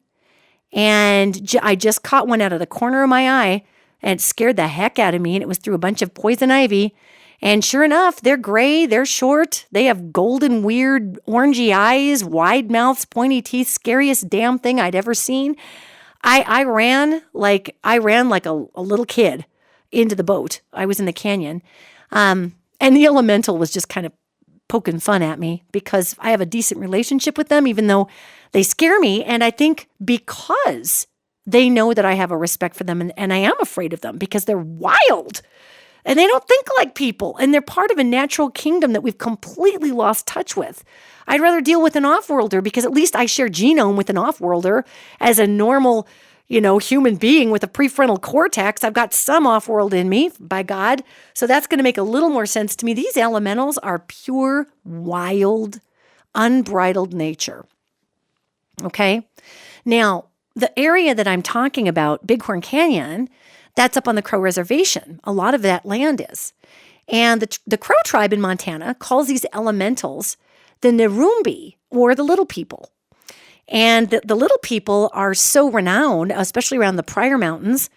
and I just caught one out of the corner of my eye, and it scared the heck out of me, and it was through a bunch of poison ivy. And sure enough, they're gray, they're short, they have golden, weird, orangey eyes, wide mouths, pointy teeth, scariest damn thing I'd ever seen. I ran like a little kid into the boat. I was in the canyon. And the elemental was just kind of poking fun at me because I have a decent relationship with them, even though they scare me. And I think because they know that I have a respect for them and I am afraid of them because they're wild. And they don't think like people, and they're part of a natural kingdom that we've completely lost touch with. I'd rather deal with an off-worlder because at least I share genome with an off-worlder as a normal, human being with a prefrontal cortex. I've got some off-world in me, by God. So that's going to make a little more sense to me. These elementals are pure, wild, unbridled nature. Okay? Now, the area that I'm talking about, Bighorn Canyon, that's up on the Crow Reservation. A lot of that land is. And the Crow tribe in Montana calls these elementals the Nirumbi, or the little people. And the little people are so renowned, especially around the Pryor Mountains,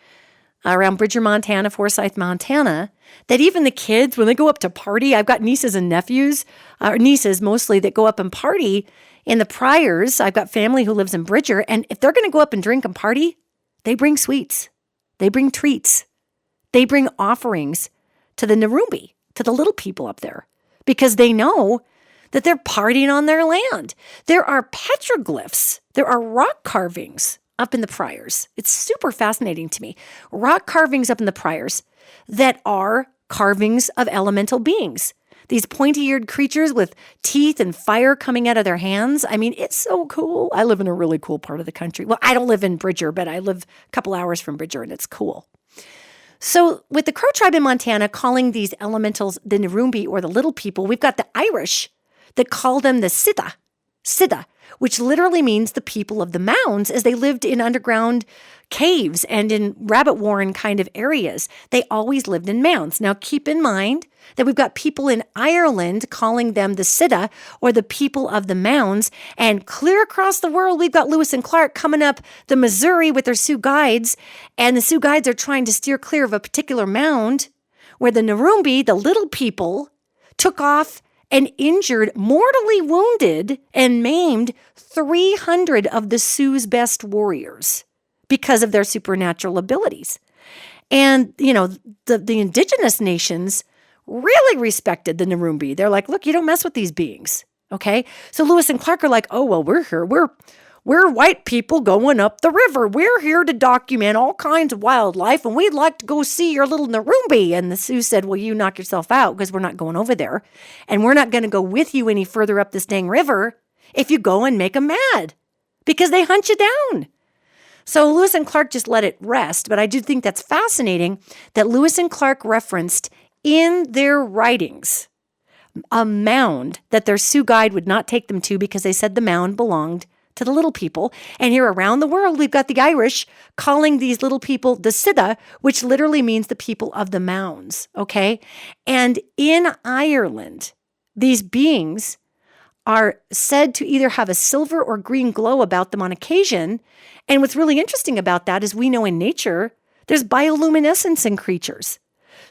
around Bridger, Montana, Forsyth, Montana, that even the kids, when they go up to party, I've got nieces and nephews, or nieces mostly, that go up and party in the Pryors. I've got family who lives in Bridger, and if they're going to go up and drink and party, they bring sweets. They bring treats. They bring offerings to the Nirumbi, to the little people up there, because they know that they're partying on their land. There are petroglyphs. There are rock carvings up in the Pryors. It's super fascinating to me. Rock carvings up in the Pryors that are carvings of elemental beings. These pointy-eared creatures with teeth and fire coming out of their hands. I mean, it's so cool. I live in a really cool part of the country. Well, I don't live in Bridger, but I live a couple hours from Bridger, and it's cool. So with the Crow tribe in Montana calling these elementals the Nirumbi, or the little people, we've got the Irish that call them the Siddha, which literally means the people of the mounds, as they lived in underground caves and in rabbit warren kind of areas. They always lived in mounds. Now, keep in mind that we've got people in Ireland calling them the Siddha, or the people of the mounds. And clear across the world, we've got Lewis and Clark coming up the Missouri with their Sioux guides. And the Sioux guides are trying to steer clear of a particular mound where the Nirumbi, the little people, took off and injured, mortally wounded, and maimed 300 of the Sioux's best warriors because of their supernatural abilities. And, the indigenous nations really respected the Nirumbi. They're like, look, you don't mess with these beings, okay? So Lewis and Clark are like, oh, well, we're here. We're white people going up the river. We're here to document all kinds of wildlife, and we'd like to go see your little Nirumbi. And the Sioux said, well, you knock yourself out because we're not going over there. And we're not going to go with you any further up this dang river if you go and make them mad because they hunt you down. So Lewis and Clark just let it rest, but I do think that's fascinating that Lewis and Clark referenced in their writings a mound that their Sioux guide would not take them to because they said the mound belonged to the little people. And here around the world, we've got the Irish calling these little people the Siddha, which literally means the people of the mounds, okay? And in Ireland, these beings are said to either have a silver or green glow about them on occasion. And what's really interesting about that is we know in nature, there's bioluminescence in creatures.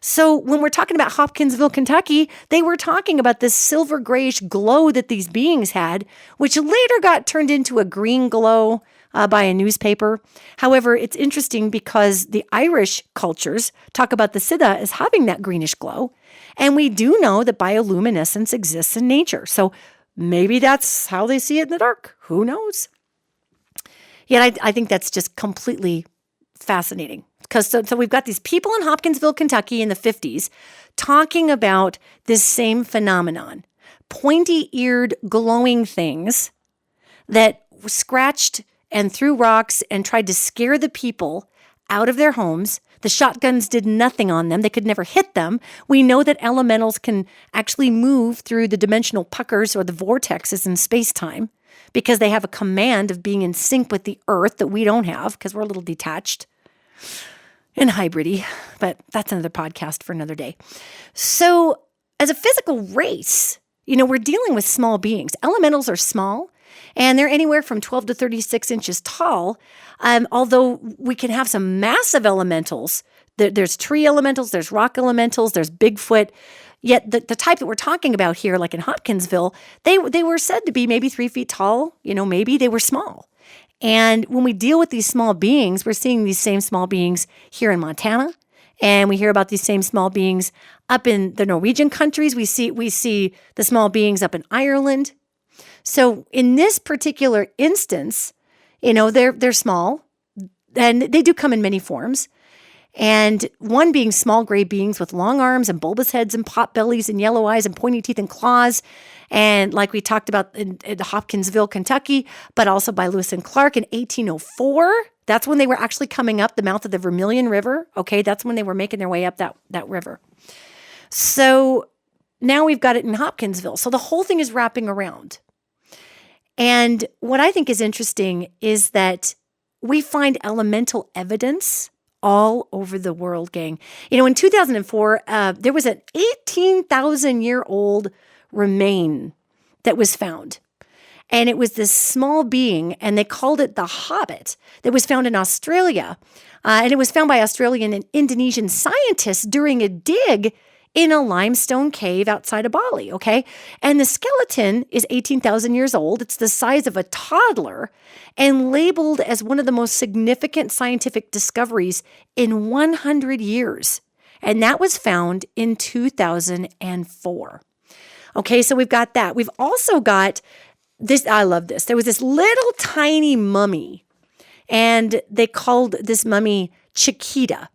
So when we're talking about Hopkinsville, Kentucky, they were talking about this silver grayish glow that these beings had, which later got turned into a green glow by a newspaper. However, it's interesting because the Irish cultures talk about the Siddha as having that greenish glow. And we do know that bioluminescence exists in nature. So maybe that's how they see it in the dark. Who knows? Yet I think that's just completely fascinating. Because so we've got these people in Hopkinsville, Kentucky in the 50s talking about this same phenomenon. Pointy-eared, glowing things that scratched and threw rocks and tried to scare the people out of their homes. The shotguns did nothing on them. They could never hit them. We know that elementals can actually move through the dimensional puckers or the vortexes in space-time because they have a command of being in sync with the earth that we don't have because we're a little detached and hybridy, but that's another podcast for another day. So as a physical race, we're dealing with small beings. Elementals are small, and they're anywhere from 12 to 36 inches tall, although we can have some massive elementals. There's tree elementals, there's rock elementals, there's Bigfoot. Yet the type that we're talking about here, like in Hopkinsville, they were said to be maybe 3 feet tall. Maybe they were small. And when we deal with these small beings, we're seeing these same small beings here in Montana, and we hear about these same small beings up in the Norwegian countries. We see the small beings up in Ireland. So in this particular instance, they're small, and they do come in many forms. And one being small gray beings with long arms and bulbous heads and pot bellies and yellow eyes and pointy teeth and claws. And like we talked about in Hopkinsville, Kentucky, but also by Lewis and Clark in 1804. That's when they were actually coming up the mouth of the Vermilion River. Okay, that's when they were making their way up that river. So now we've got it in Hopkinsville. So the whole thing is wrapping around. And what I think is interesting is that we find elemental evidence all over the world, gang. In 2004, there was an 18,000-year-old remain that was found. And it was this small being, and they called it the Hobbit, that was found in Australia. And it was found by Australian and Indonesian scientists during a dig in a limestone cave outside of Bali, okay? And the skeleton is 18,000 years old. It's the size of a toddler and labeled as one of the most significant scientific discoveries in 100 years. And that was found in 2004. Okay, so we've got that. We've also got this, I love this. There was this little tiny mummy, and they called this mummy Chiquita,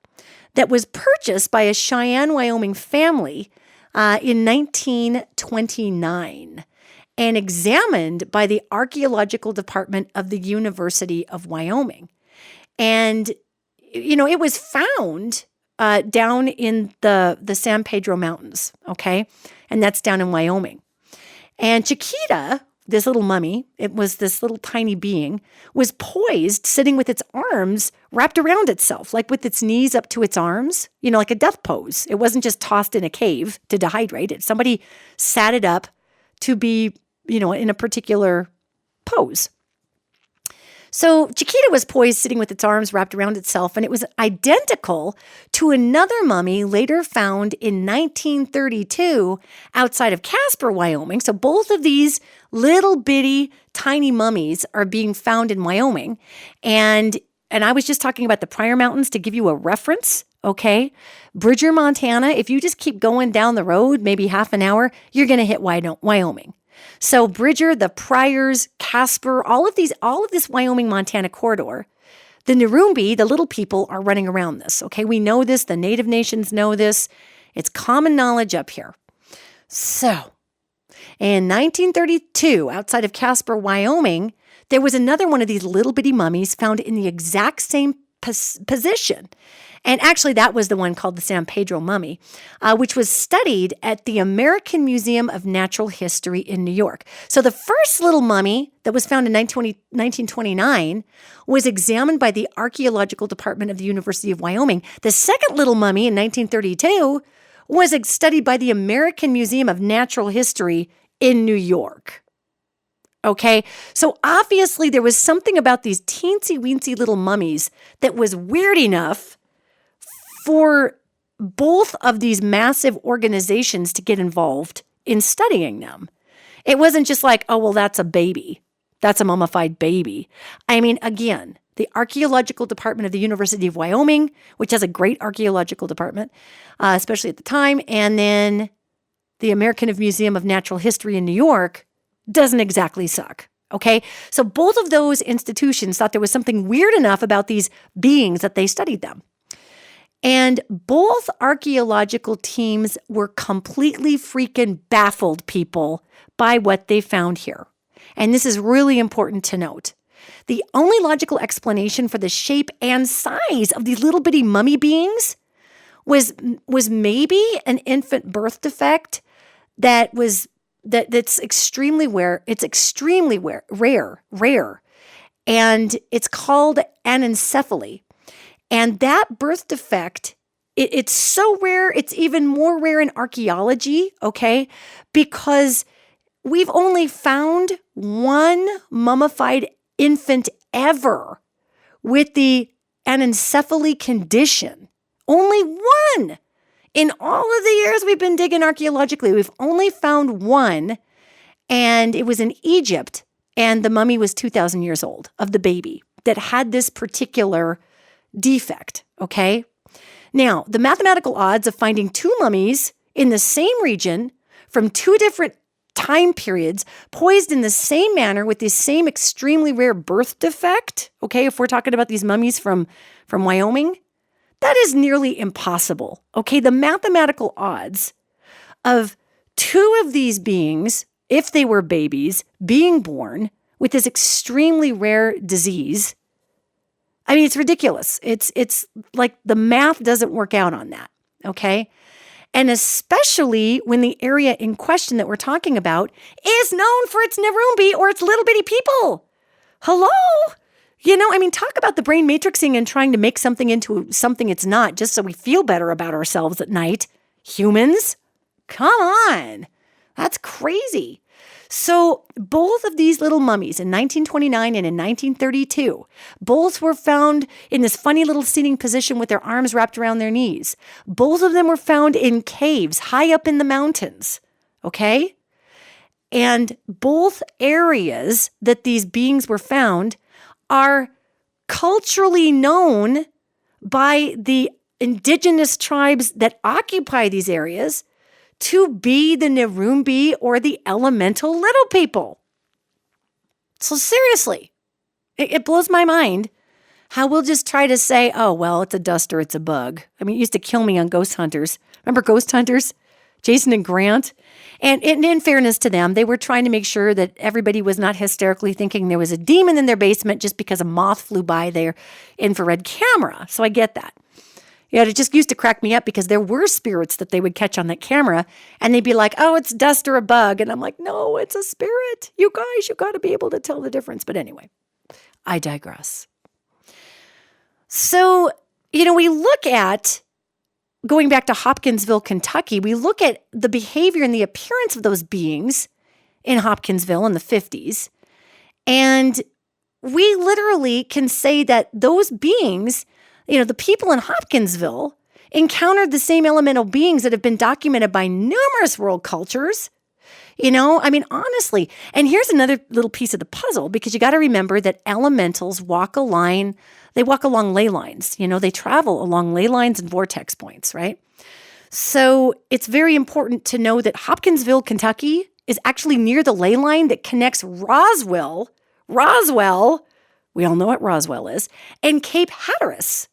that was purchased by a Cheyenne, Wyoming family in 1929 and examined by the Archaeological Department of the University of Wyoming. And, it was found down in the San Pedro Mountains, okay? And that's down in Wyoming. And Chiquita, this little mummy, it was this little tiny being, was poised, sitting with its arms wrapped around itself, like with its knees up to its arms, like a death pose. It wasn't just tossed in a cave to dehydrate. Somebody sat it up to be, in a particular pose. So Chiquita was poised, sitting with its arms wrapped around itself, and it was identical to another mummy later found in 1932 outside of Casper, Wyoming. So both of these little bitty tiny mummies are being found in Wyoming. And I was just talking about the Pryor Mountains to give you a reference, okay? Bridger, Montana, if you just keep going down the road, maybe half an hour, you're going to hit Wyoming. So Bridger, the Pryors, Casper, all of this Wyoming, Montana corridor, the Nurumbi, the little people, are running around this, okay? We know this. The Native nations know this. It's common knowledge up here. So In 1932, outside of Casper, Wyoming, there was another one of these little bitty mummies found in the exact same position. And actually, that was the one called the San Pedro mummy, which was studied at the American Museum of Natural History in New York. So the first little mummy that was found in 1929 was examined by the Archaeological Department of the University of Wyoming. The second little mummy in 1932 was studied by the American Museum of Natural History in New York. Okay, so obviously there was something about these teensy-weensy little mummies that was weird enough for both of these massive organizations to get involved in studying them. It wasn't just like, oh, well, that's a baby. That's a mummified baby. I mean, again, the Archaeological Department of the University of Wyoming, which has a great archaeological department, especially at the time, and then the American Museum of Natural History in New York doesn't exactly suck. Okay, so both of those institutions thought there was something weird enough about these beings that they studied them. And both archaeological teams were completely freaking baffled, people, by what they found here. And this is really important to note. The only logical explanation for the shape and size of these little bitty mummy beings was maybe an infant birth defect that's extremely rare. It's extremely rare. And it's called anencephaly. And that birth defect, it's so rare, it's even more rare in archaeology, okay? Because we've only found one mummified infant ever with the anencephaly condition. Only one. In all of the years we've been digging archaeologically, we've only found one, and it was in Egypt, and the mummy was 2,000 years old, of the baby that had this particular defect, okay? Now, the mathematical odds of finding two mummies in the same region from two different time periods, poised in the same manner with the same extremely rare birth defect, okay, if we're talking about these mummies from Wyoming, that is nearly impossible, okay? The mathematical odds of two of these beings, if they were babies, being born with this extremely rare disease, I mean, it's ridiculous. It's like the math doesn't work out on that, okay? And especially when the area in question that we're talking about is known for its Nerumbi or its little bitty people. Hello? You know, I mean, talk about the brain matrixing and trying to make something into something it's not just so we feel better about ourselves at night. Humans? Come on. That's crazy. So both of these little mummies in 1929 and in 1932, both were found in this funny little sitting position with their arms wrapped around their knees. Both of them were found in caves high up in the mountains, okay? And both areas that these beings were found are culturally known by the indigenous tribes that occupy these areas to be the Nerumbi or the elemental little people. So seriously, it blows my mind how we'll just try to say, oh, well, it's a dust or it's a bug. I mean, it used to kill me on Ghost Hunters. Remember Ghost Hunters? Jason and Grant? And in fairness to them, they were trying to make sure that everybody was not hysterically thinking there was a demon in their basement just because a moth flew by their infrared camera. So I get that. Yeah, it just used to crack me up because there were spirits that they would catch on that camera and they'd be like, oh, it's dust or a bug. And I'm like, no, it's a spirit. You guys, you got to be able to tell the difference. But anyway, I digress. So, we look at, going back to Hopkinsville, Kentucky, we look at the behavior and the appearance of those beings in Hopkinsville in the 50s. And we literally can say that those beings, the people in Hopkinsville encountered the same elemental beings that have been documented by numerous world cultures. Honestly. And here's another little piece of the puzzle, because you got to remember that elementals walk along ley lines. They travel along ley lines and vortex points, right? So it's very important to know that Hopkinsville, Kentucky is actually near the ley line that connects Roswell, we all know what Roswell is, and Cape Hatteras.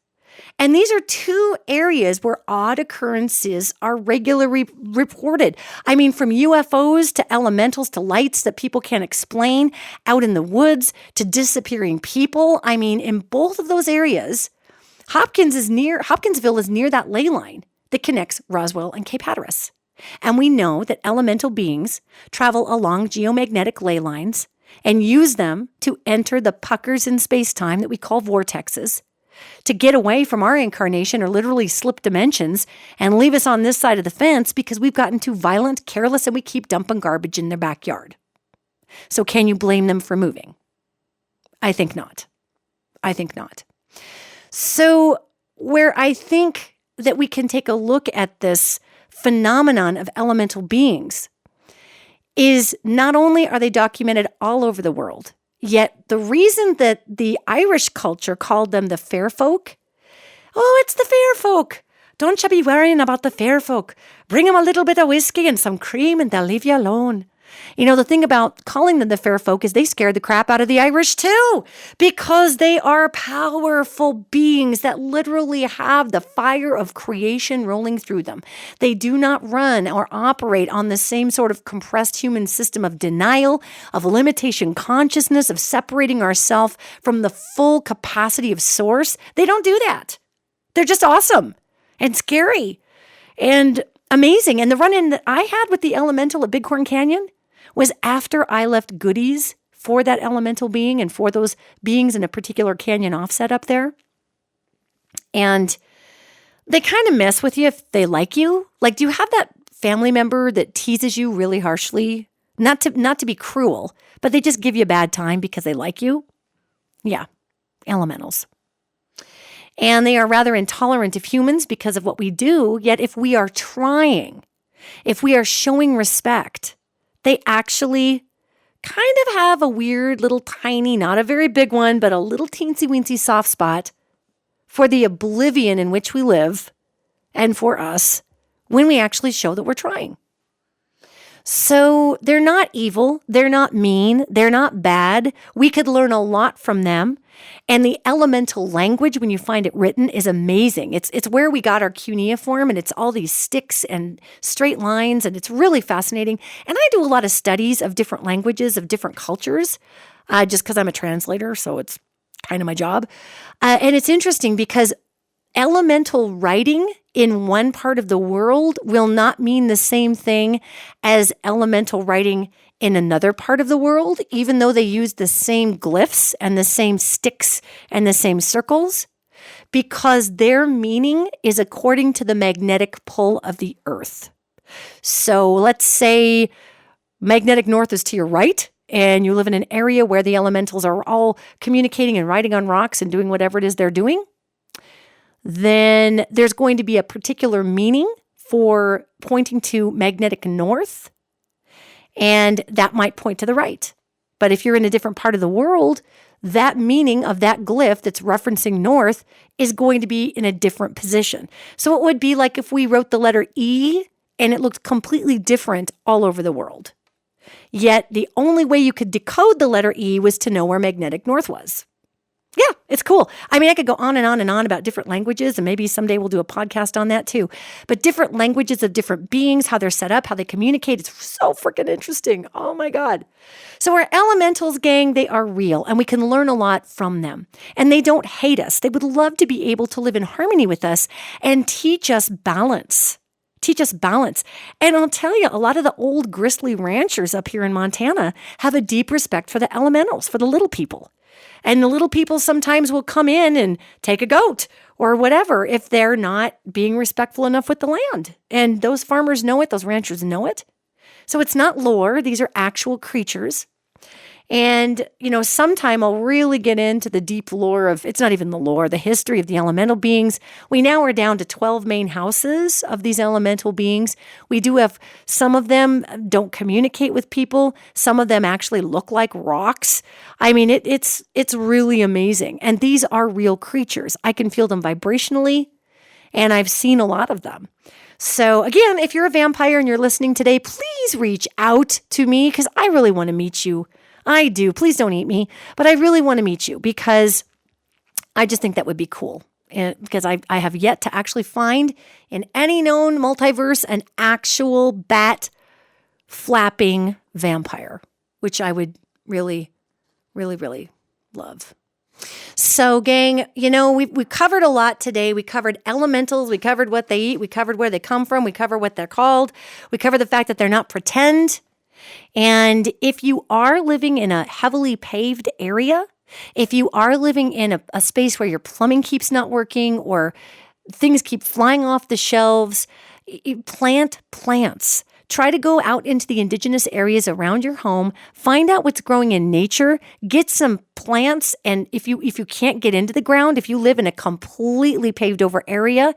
And these are two areas where odd occurrences are regularly reported. I mean, from UFOs to elementals to lights that people can't explain, out in the woods to disappearing people. I mean, in both of those areas, Hopkinsville is near that ley line that connects Roswell and Cape Hatteras. And we know that elemental beings travel along geomagnetic ley lines and use them to enter the puckers in space-time that we call vortexes, to get away from our incarnation or literally slip dimensions and leave us on this side of the fence because we've gotten too violent, careless, and we keep dumping garbage in their backyard. So can you blame them for moving? I think not. So where I think that we can take a look at this phenomenon of elemental beings is not only are they documented all over the world, yet the reason that the Irish culture called them the fair folk, it's the fair folk. Don't you be worrying about the fair folk. Bring them a little bit of whiskey and some cream and they'll leave you alone. You know, the thing about calling them the fair folk is they scared the crap out of the Irish too, because they are powerful beings that literally have the fire of creation rolling through them. They do not run or operate on the same sort of compressed human system of denial, of limitation consciousness, of separating ourselves from the full capacity of source. They don't do that. They're just awesome and scary and amazing. And the run-in that I had with the elemental at Bighorn Canyon was after I left goodies for that elemental being and for those beings in a particular canyon offset up there. And they kind of mess with you if they like you. Like, do you have that family member that teases you really harshly? Not to be cruel, but they just give you a bad time because they like you? Yeah, elementals. And they are rather intolerant of humans because of what we do. Yet if we are trying, if we are showing respect, they actually kind of have a weird little tiny, not a very big one, but a little teensy-weensy soft spot for the oblivion in which we live and for us when we actually show that we're trying. So they're not evil, they're not mean, they're not bad. We could learn a lot from them. And the elemental language, when you find it written, is amazing. It's where we got our cuneiform, and it's all these sticks and straight lines, and it's really fascinating. And I do a lot of studies of different languages, of different cultures, just because I'm a translator, so it's kind of my job. And it's interesting because elemental writing in one part of the world will not mean the same thing as elemental writing in another part of the world, even though they use the same glyphs and the same sticks and the same circles, because their meaning is according to the magnetic pull of the earth. So let's say magnetic north is to your right, and you live in an area where the elementals are all communicating and writing on rocks and doing whatever it is they're doing. Then there's going to be a particular meaning for pointing to magnetic north, and that might point to the right. But if you're in a different part of the world, that meaning of that glyph that's referencing north is going to be in a different position. So it would be like if we wrote the letter E and it looked completely different all over the world. Yet the only way you could decode the letter E was to know where magnetic north was. Yeah, it's cool. I mean, I could go on and on and on about different languages, and maybe someday we'll do a podcast on that too. But different languages of different beings, how they're set up, how they communicate, it's so freaking interesting. Oh my God. So our elementals, gang, they are real, and we can learn a lot from them. And they don't hate us. They would love to be able to live in harmony with us and teach us balance. And I'll tell you, a lot of the old gristly ranchers up here in Montana have a deep respect for the elementals, for the little people. And the little people sometimes will come in and take a goat or whatever if they're not being respectful enough with the land. And those farmers know it. Those ranchers know it. So it's not lore. These are actual creatures. And, sometime I'll really get into the deep lore of, it's not even the lore, the history of the elemental beings. We now are down to 12 main houses of these elemental beings. We do have some of them don't communicate with people. Some of them actually look like rocks. I mean, it's really amazing. And these are real creatures. I can feel them vibrationally, and I've seen a lot of them. So again, if you're a vampire and you're listening today, please reach out to me because I really want to meet you. I do. Please don't eat me. But I really want to meet you because I just think that would be cool. because I have yet to actually find in any known multiverse an actual bat flapping vampire, which I would really, really, really love. So, gang, we covered a lot today. We covered elementals. We covered what they eat. We covered where they come from. We covered what they're called. We covered the fact that they're not pretend. And if you are living in a heavily paved area, if you are living in a space where your plumbing keeps not working or things keep flying off the shelves, plant plants. Try to go out into the indigenous areas around your home, find out what's growing in nature, get some plants, and if you can't get into the ground, if you live in a completely paved over area,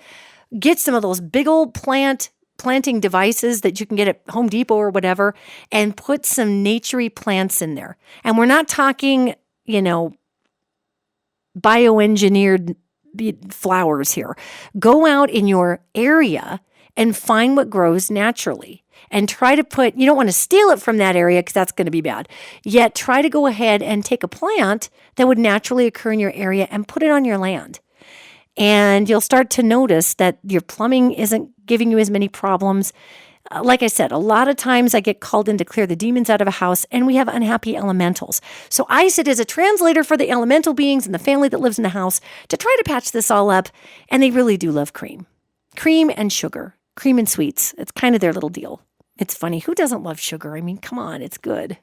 get some of those big old planting devices that you can get at Home Depot or whatever, and put some naturey plants in there. And we're not talking, bioengineered flowers here. Go out in your area and find what grows naturally. And try to you don't want to steal it from that area because that's going to be bad. Yet try to go ahead and take a plant that would naturally occur in your area and put it on your land. And you'll start to notice that your plumbing isn't giving you as many problems. Like I said, a lot of times I get called in to clear the demons out of a house and we have unhappy elementals. So I sit as a translator for the elemental beings and the family that lives in the house to try to patch this all up. And they really do love cream. Cream and sugar. Cream and sweets. It's kind of their little deal. It's funny. Who doesn't love sugar? I mean, come on, it's good.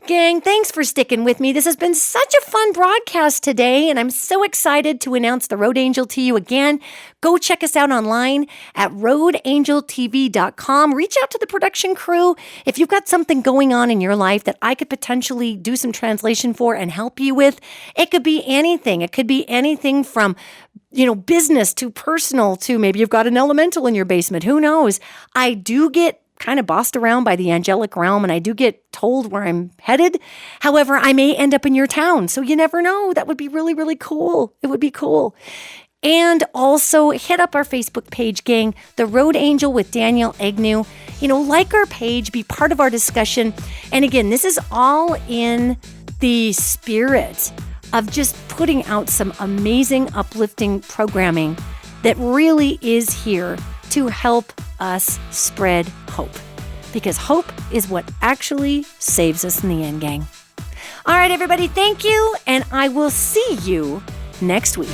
Gang, thanks for sticking with me. This has been such a fun broadcast today, and I'm so excited to announce the Road Angel to you again. Go check us out online at roadangeltv.com. Reach out to the production crew. If you've got something going on in your life that I could potentially do some translation for and help you with, it could be anything. It could be anything from business to personal to maybe you've got an elemental in your basement. Who knows? I do get kind of bossed around by the angelic realm and I do get told where I'm headed. However, I may end up in your town. So you never know. That would be really, really cool. It would be cool. And also hit up our Facebook page, gang, The Road Angel with Danielle Egnew. Like our page, be part of our discussion. And again, this is all in the spirit of just putting out some amazing, uplifting programming that really is here to help us spread hope. Because hope is what actually saves us in the end, gang. All right, everybody, thank you, and I will see you next week.